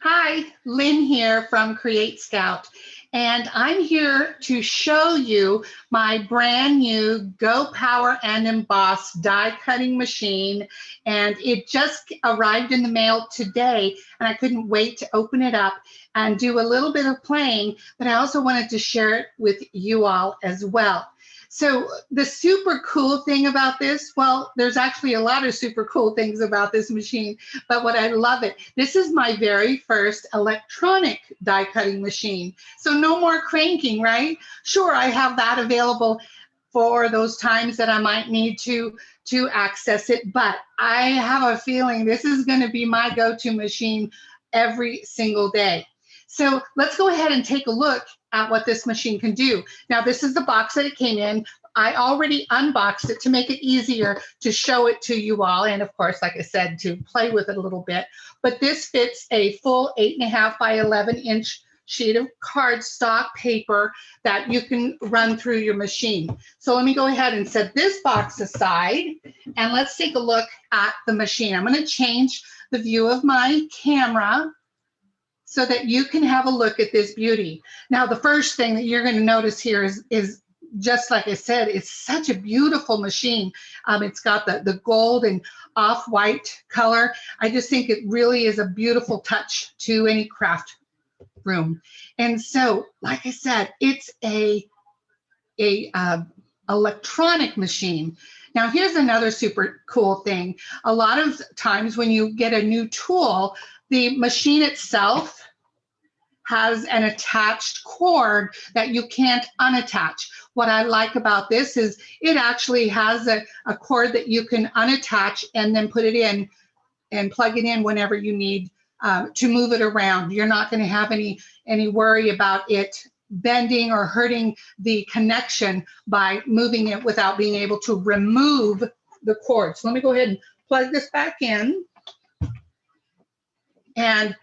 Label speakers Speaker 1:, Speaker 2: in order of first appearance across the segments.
Speaker 1: Hi, Lynn here from Create Scout, and I'm here to show you my brand new GoPower and Emboss die cutting machine, and it just arrived in the mail today, and I couldn't wait to open it up and do a little bit of playing, but I also wanted to share it with you all as well. So the super cool thing about this, well, there's actually a lot of super cool things about this machine, but what I love it, this is my very first electronic die cutting machine. So no more cranking, right? Sure, I have that available for those times that I might need to access it, but I have a feeling this is going to be my go-to machine every single day. So let's go ahead and take a look at what this machine can do. Now, this is the box that it came in. I already unboxed it to make it easier to show it to you all. And of course, like I said, to play with it a little bit. But this fits a full 8.5 by 11 inch sheet of cardstock paper that you can run through your machine. So let me go ahead and set this box aside and let's take a look at the machine. I'm going to change the view of my camera so that you can have a look at this beauty. Now, the first thing that you're going to notice here is just like I said, it's such a beautiful machine. It's got the gold and off-white color. I just think it really is a beautiful touch to any craft room. And so, like I said, it's a electronic machine. Now, here's another super cool thing. A lot of times when you get a new tool, the machine itself has an attached cord that you can't unattach. What I like about this is it actually has a cord that you can unattach and then put it in and plug it in whenever you need to move it around. You're not going to have any worry about it bending or hurting the connection by moving it without being able to remove the cord. So let me go ahead and plug this back in. And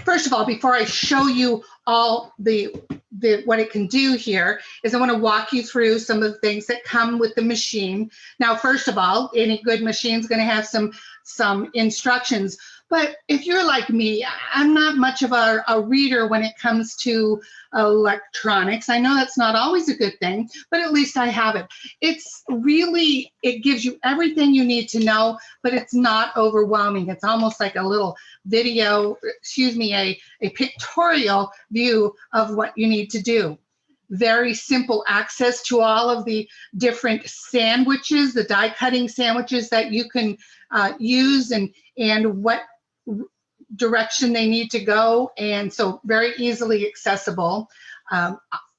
Speaker 1: first of all, before I show you all what it can do here, is I want to walk you through some of the things that come with the machine. Now, first of all, any good machine is going to have some instructions. But if you're like me, I'm not much of a reader when it comes to electronics. I know that's not always a good thing, but at least I have it. It gives you everything you need to know, but it's not overwhelming. It's almost like a little video, a pictorial view of what you need to do. Very simple access to all of the different sandwiches, the die cutting sandwiches that you can use and what direction they need to go, and so very easily accessible.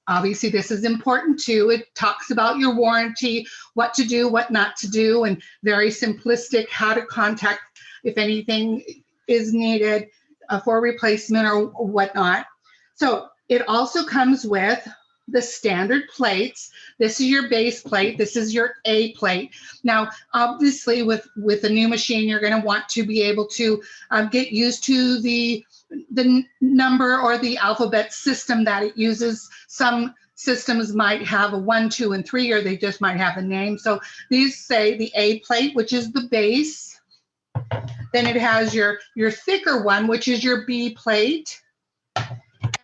Speaker 1: Obviously, this is important too. It talks about your warranty, what to do, what not to do, and very simplistic how to contact if anything is needed for replacement or whatnot. So it also comes with the standard plates. This is your base plate. This is your A plate. Now, obviously, with a new machine, you're going to want to be able to get used to the number or the alphabet system that it uses. Some systems might have a 1, 2, and 3, or they just might have a name. So these say the A plate, which is the base. Then it has your thicker one, which is your B plate.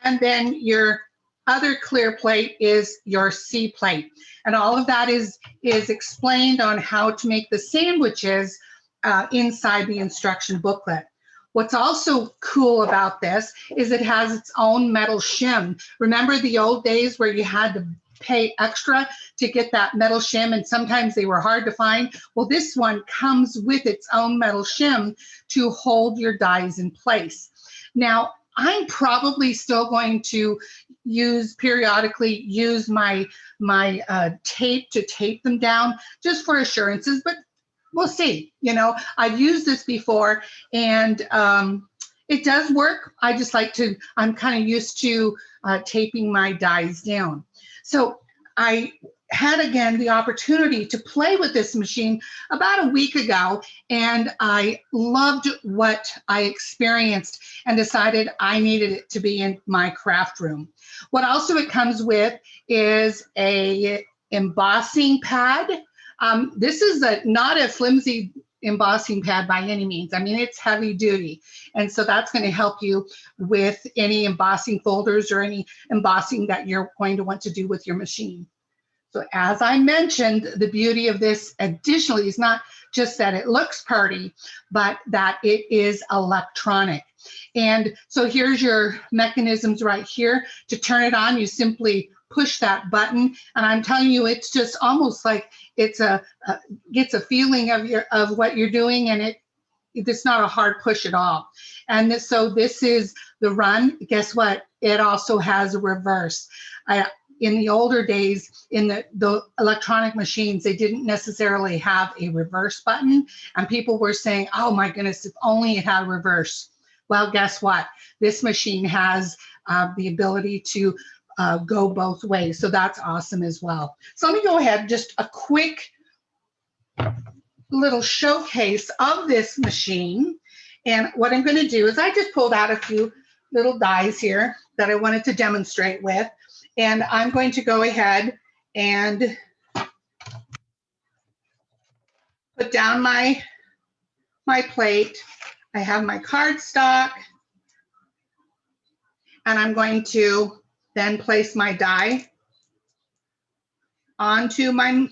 Speaker 1: And then your other clear plate is your C plate. And all of that is explained on how to make the sandwiches inside the instruction booklet. What's also cool about this is it has its own metal shim. Remember the old days where you had to pay extra to get that metal shim, and sometimes they were hard to find? Well, this one comes with its own metal shim to hold your dies in place. Now, I'm probably still going to periodically use my tape to tape them down just for assurances, but we'll see. I've used this before, and it does work. I'm kind of used to taping my dies down. So I had, again, the opportunity to play with this machine about a week ago, and I loved what I experienced and decided I needed it to be in my craft room. What also it comes with is a embossing pad. This is not a flimsy embossing pad by any means. I mean, it's heavy duty. And so that's going to help you with any embossing folders or any embossing that you're going to want to do with your machine. So as I mentioned, the beauty of this additionally is not just that it looks pretty, but that it is electronic. And so here's your mechanisms right here. To turn it on, you simply push that button, and I'm telling you, it's just almost like it's gets a feeling of what you're doing, and it's not a hard push at all. And so this is the run. Guess what? It also has a reverse. In the older days, in the electronic machines, they didn't necessarily have a reverse button, and people were saying, oh my goodness, if only it had reverse. Well, guess what? This machine has the ability to go both ways, so that's awesome as well. So let me go ahead, just a quick little showcase of this machine. And what I'm going to do is I just pulled out a few little dies here that I wanted to demonstrate with. And I'm going to go ahead and put down my plate. I have my cardstock, and I'm going to then place my die onto my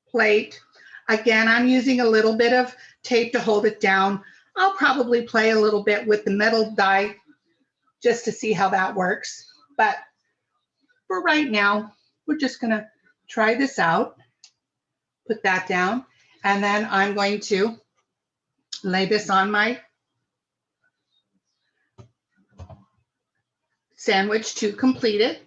Speaker 1: plate. Again, I'm using a little bit of tape to hold it down. I'll probably play a little bit with the metal die just to see how that works. But for right now, we're just gonna try this out. Put that down, and then I'm going to lay this on my sandwich to complete it.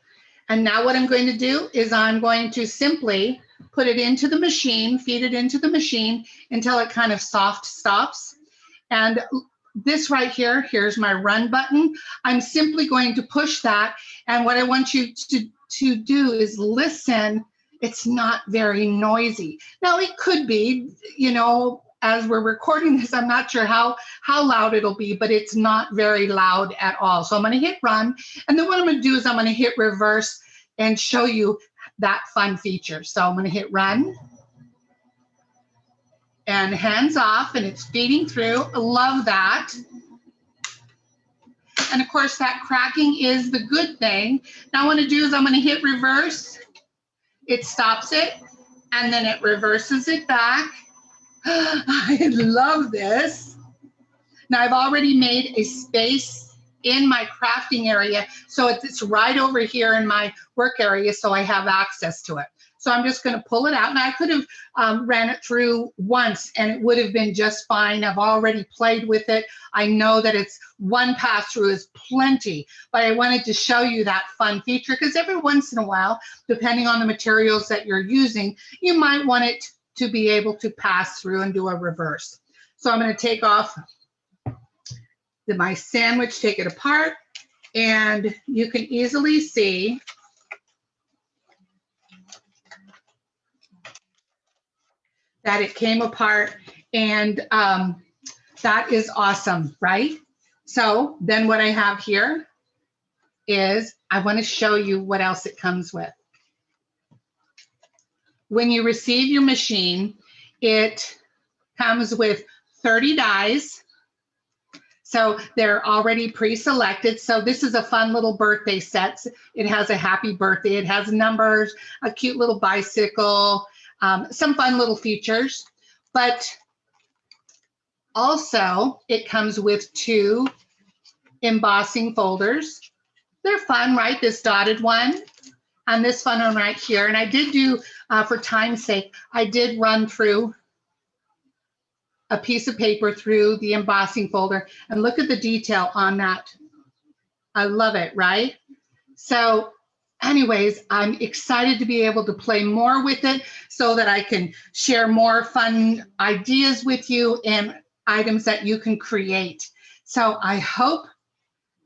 Speaker 1: And now what I'm going to do is I'm going to simply put it into the machine, feed it into the machine until it kind of soft stops. And this right here, here's my run button. I'm simply going to push that. And what I want you to do is listen. It's not very noisy. Now it could be, you know, as we're recording this, I'm not sure how loud it'll be, but it's not very loud at all. So I'm going to hit run. And then what I'm going to do is I'm going to hit reverse and show you that fun feature. So I'm going to hit run and hands off, and it's feeding through. I love that. And of course, that cracking is the good thing. Now what I'm going to do is I'm going to hit reverse. It stops it, and then it reverses it back. I love this. Now I've already made a space in my crafting area, so it's right over here in my work area, so I have access to it. So I'm just going to pull it out, and I could have ran it through once and it would have been just fine. I've already played with it. I know that it's one pass through is plenty, but I wanted to show you that fun feature because every once in a while, depending on the materials that you're using, you might want it to be able to pass through and do a reverse. So I'm going to take off my sandwich, take it apart, and you can easily see that it came apart, and that is awesome, right? So then what I have here is I want to show you what else it comes with. When you receive your machine, it comes with 30 dies. So they're already pre-selected. So this is a fun little birthday set. It has a happy birthday. It has numbers, a cute little bicycle, some fun little features. But also it comes with 2 embossing folders. They're fun, right? This dotted one and this fun one right here. And I did do, for time's sake, I did run through a piece of paper through the embossing folder, and look at the detail on that. I love it, right? So anyways, I'm excited to be able to play more with it so that I can share more fun ideas with you and items that you can create. So I hope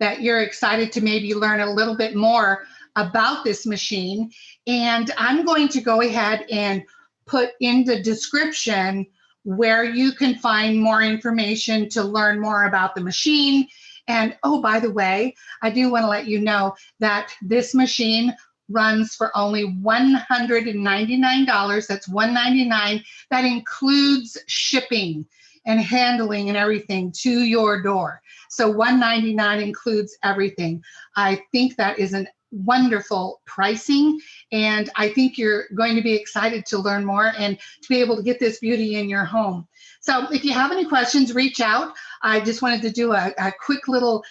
Speaker 1: that you're excited to maybe learn a little bit more about this machine. And I'm going to go ahead and put in the description where you can find more information to learn more about the machine. And oh, by the way, I do want to let you know that this machine runs for only $199. That's $199. That includes shipping and handling and everything to your door. So $199 includes everything. I think that is a wonderful pricing, and I think you're going to be excited to learn more and to be able to get this beauty in your home. So if you have any questions, reach out. I just wanted to do a quick little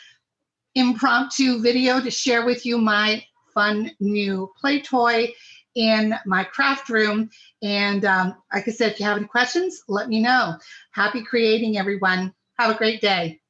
Speaker 1: impromptu video to share with you my fun new play toy in my craft room. And like I said, if you have any questions, let me know. Happy creating, everyone. Have a great day.